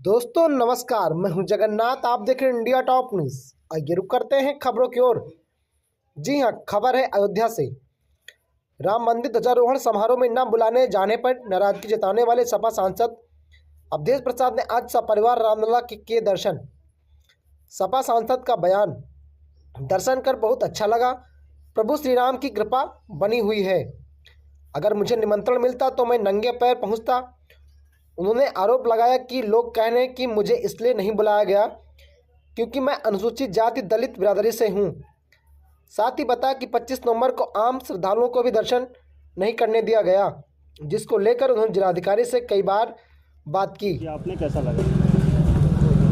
दोस्तों नमस्कार, मैं हूं जगन्नाथ। आप देख रहे हैं इंडिया टॉप न्यूज। आइए रुक करते हैं खबरों की ओर। जी हां, खबर है अयोध्या से। राम मंदिर ध्वजारोहण समारोह में न बुलाने जाने पर नाराजगी जताने वाले सपा सांसद अवधेश प्रसाद ने आज सपरिवार रामलला के किए दर्शन। सपा सांसद का बयान, दर्शन कर बहुत अच्छा लगा। प्रभु श्री राम की कृपा बनी हुई है। अगर मुझे निमंत्रण मिलता तो मैं नंगे पैर पहुंचता। उन्होंने आरोप लगाया कि लोग कह रहे हैं कि मुझे इसलिए नहीं बुलाया गया क्योंकि मैं अनुसूचित जाति दलित बिरादरी से हूं। साथ ही बताया कि 25 नवंबर को आम श्रद्धालुओं को भी दर्शन नहीं करने दिया गया, जिसको लेकर उन्होंने जिलाधिकारी से कई बार बात की। आपने कैसा लगा?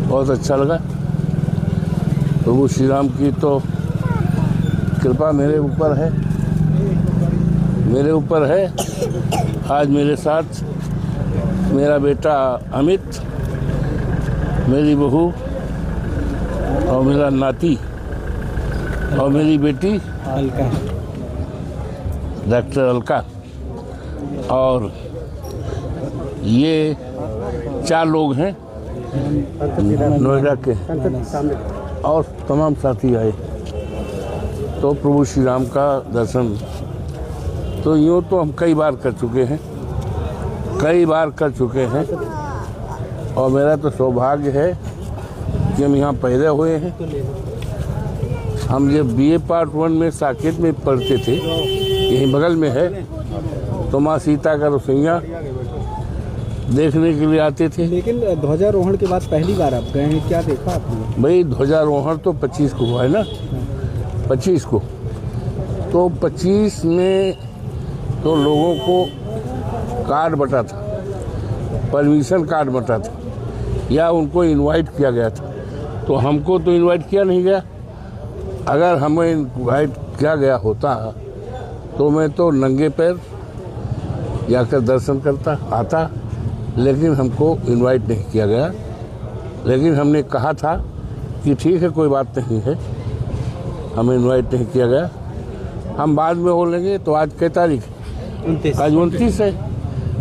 बहुत अच्छा लगा। प्रभु श्री राम की तो कृपा मेरे ऊपर है। आज मेरे साथ मेरा बेटा अमित, मेरी बहू और मेरा नाती और मेरी बेटी अलका, डॉक्टर अलका, और ये 4 लोग हैं नोएडा के, और तमाम साथी आए। तो प्रभु श्री राम का दर्शन तो यूँ तो हम कई बार कर चुके हैं, और मेरा तो सौभाग्य है कि हम यहाँ पैदा हुए हैं। हम जब BA पार्ट 1 में साकेत में पढ़ते थे, यहीं बगल में है, तो माँ सीता का रसोइया देखने के लिए आते थे। लेकिन ध्वजारोहण के बाद पहली बार आप गए हैं, क्या देखा आपने? भाई ध्वजारोहण तो 25 को हुआ है ना, 25 को। तो 25 में तो लोगों को कार्ड बटा था, परमिशन कार्ड बटा था, या उनको इनवाइट किया गया था। तो हमको तो इनवाइट किया नहीं गया। अगर हमें इनवाइट किया गया होता तो मैं तो नंगे पैर जाकर दर्शन करता आता, लेकिन हमको इनवाइट नहीं किया गया। लेकिन हमने कहा था कि ठीक है, कोई बात नहीं है, हमें इनवाइट नहीं किया गया, हम बाद में हो लेंगे। तो आज क्या तारीख है? आज 29 है।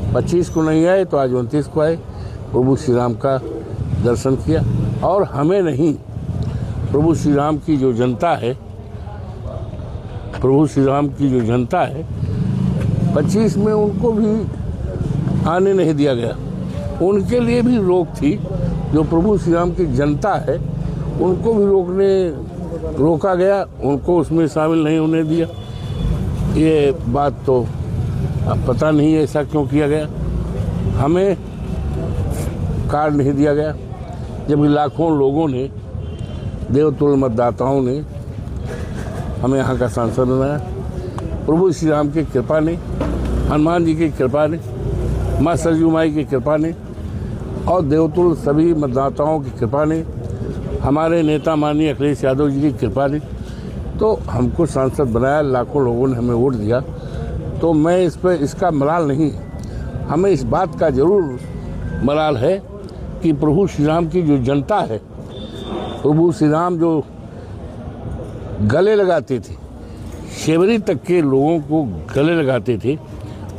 25 को नहीं आए तो आज 29 को आए, प्रभु श्री राम का दर्शन किया। और हमें नहीं, प्रभु श्री राम की जो जनता है, 25 में उनको भी आने नहीं दिया गया। उनके लिए भी रोक थी। जो प्रभु श्री राम की जनता है, उनको भी रोका गया, उनको उसमें शामिल नहीं होने दिया। ये बात तो अब पता नहीं ऐसा क्यों किया गया। हमें कार्ड नहीं दिया गया, जबकि लाखों लोगों ने, देवतुल्य मतदाताओं ने हमें यहाँ का सांसद बनाया। प्रभु श्री राम की कृपा ने, हनुमान जी की कृपा ने, माँ सरयू माई की कृपा ने, और देवतुल्य सभी मतदाताओं की कृपा ने, हमारे नेता माननीय अखिलेश यादव जी की कृपा ने तो हमको सांसद बनाया। लाखों लोगों ने हमें वोट दिया। तो मैं इसका मलाल नहीं, हमें इस बात का जरूर मलाल है कि प्रभु श्री राम की जो जनता है, प्रभु श्री राम जो गले लगाते थे, शेवरी तक के लोगों को गले लगाते थे,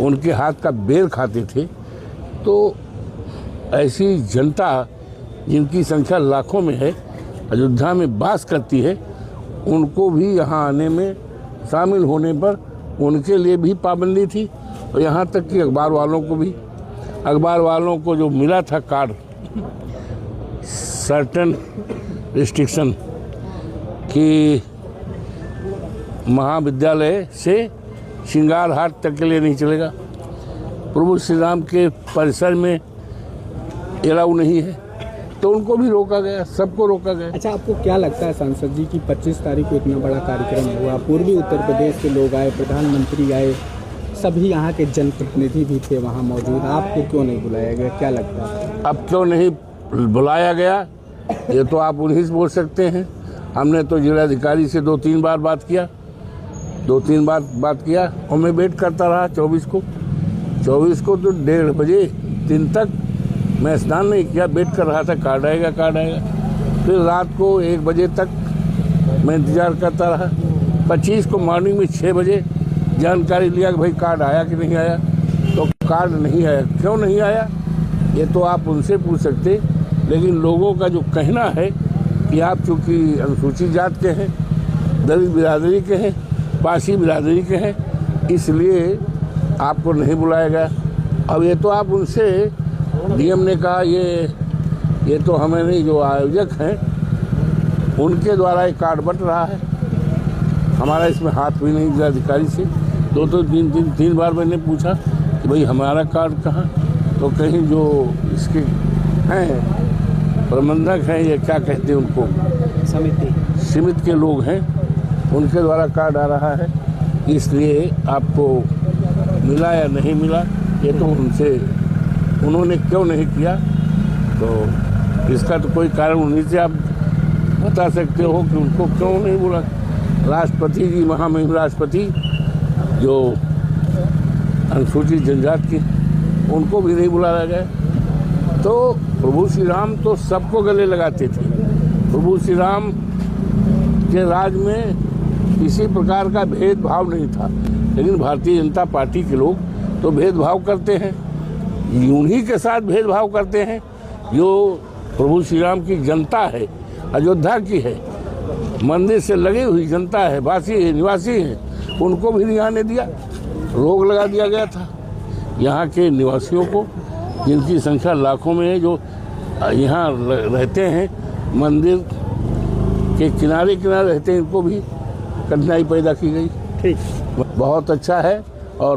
उनके हाथ का बेर खाते थे। तो ऐसी जनता जिनकी संख्या लाखों में है, अयोध्या में वास करती है, उनको भी यहाँ आने में, शामिल होने पर उनके लिए भी पाबंदी थी। और यहाँ तक कि अखबार वालों को जो मिला था कार्ड, सर्टेन रिस्ट्रिक्शन कि महाविद्यालय से श्रृंगार हाट तक के लिए नहीं चलेगा, प्रभु श्री राम के परिसर में एलाउ नहीं है, तो उनको भी रोका गया, सबको रोका गया। अच्छा, आपको क्या लगता है सांसद जी की 25 तारीख को इतना बड़ा कार्यक्रम हुआ, पूर्वी उत्तर प्रदेश के लोग आए, प्रधानमंत्री आए, सभी यहाँ के जनप्रतिनिधि भी थे वहाँ मौजूद, आपको क्यों नहीं बुलाया गया? क्या लगता है अब क्यों नहीं बुलाया गया? ये तो आप उन्हीं से बोल सकते हैं। हमने तो जिलाधिकारी से 2-3 बार बात किया, और मैं वेट करता रहा 24 को तो 1:30 बजे 3 तक मैं स्नान नहीं किया, वेट कर रहा था, कार्ड आएगा। फिर रात को 1 बजे तक मैं इंतज़ार करता रहा। 25 को मॉर्निंग में 6 बजे जानकारी लिया कि भाई कार्ड आया कि नहीं आया, तो कार्ड नहीं आया। क्यों नहीं आया, ये तो आप उनसे पूछ सकते लेकिन लोगों का जो कहना है कि आप चूँकि अनुसूचित जात के हैं, दलित बिरादरी के हैं, पासी बिरादरी के हैं, इसलिए आपको नहीं बुलाया गया। अब ये तो आप उनसे डीएम ने कहा ये तो हमें नहीं, जो आयोजक हैं उनके द्वारा एक कार्ड बंट रहा है, हमारा इसमें हाथ भी नहीं जिलाधिकारी से। तीन बार मैंने पूछा कि भाई हमारा कार्ड कहाँ, तो कहीं जो इसके हैं प्रबंधक हैं, ये क्या कहते हैं उनको, समिति के लोग हैं, उनके द्वारा कार्ड आ रहा है, इसलिए आपको मिला या नहीं मिला ये तो उन्होंने क्यों नहीं किया, तो इसका तो कोई कारण उन्हीं से आप बता सकते हो कि उनको क्यों नहीं बोला। राष्ट्रपति जी, महामहिम राष्ट्रपति जो अनुसूचित जनजाति के, उनको भी नहीं बुलाया गया। तो प्रभु श्री राम तो सबको गले लगाते थे। प्रभु श्री राम के राज में किसी प्रकार का भेदभाव नहीं था, लेकिन भारतीय जनता पार्टी के लोग तो भेदभाव करते हैं, उन्हीं के साथ भेदभाव करते हैं जो प्रभु श्री राम की जनता है, अयोध्या की है, मंदिर से लगी हुई जनता है, निवासी हैं, उनको भी नहीं आने दिया, रोक लगा दिया गया था। यहाँ के निवासियों को, जिनकी संख्या लाखों में है, जो यहाँ रहते हैं, मंदिर के किनारे रहते हैं, इनको भी कठिनाई पैदा की गई। ठीक, बहुत अच्छा है। और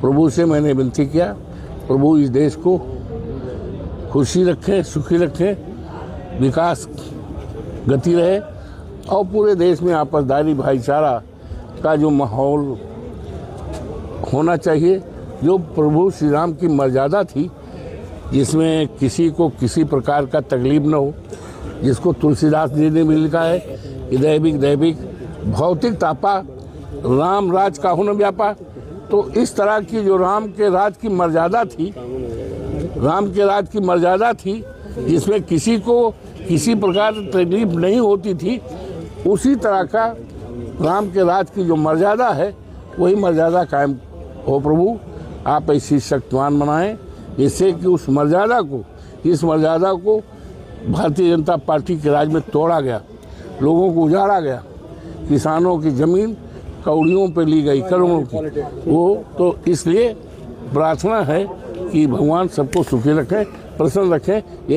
प्रभु से मैंने विनती किया, प्रभु इस देश को खुशी रखें, सुखी रखें, विकास गति रहे और पूरे देश में आपसदारी भाईचारा का जो माहौल होना चाहिए, जो प्रभु श्री राम की मर्यादा थी, जिसमें किसी को किसी प्रकार का तकलीफ न हो, जिसको तुलसीदास जी ने भी लिखा है कि दैविक भौतिक तापा राम राज काहू न व्यापा। तो इस तरह की जो राम के राज की मर्यादा थी, जिसमें किसी को किसी प्रकार की तकलीफ नहीं होती थी, उसी तरह का राम के राज की जो मर्यादा है, वही मर्यादा कायम हो। प्रभु आप ऐसी शक्तिवान बनाएं, जिससे कि इस मर्यादा को भारतीय जनता पार्टी के राज में तोड़ा गया, लोगों को उजाड़ा गया, किसानों की जमीन कौड़ियों पे ली गई, करोड़ों की, वो तो इसलिए प्रार्थना है कि भगवान सबको सुखी रखें, प्रसन्न रखें। ये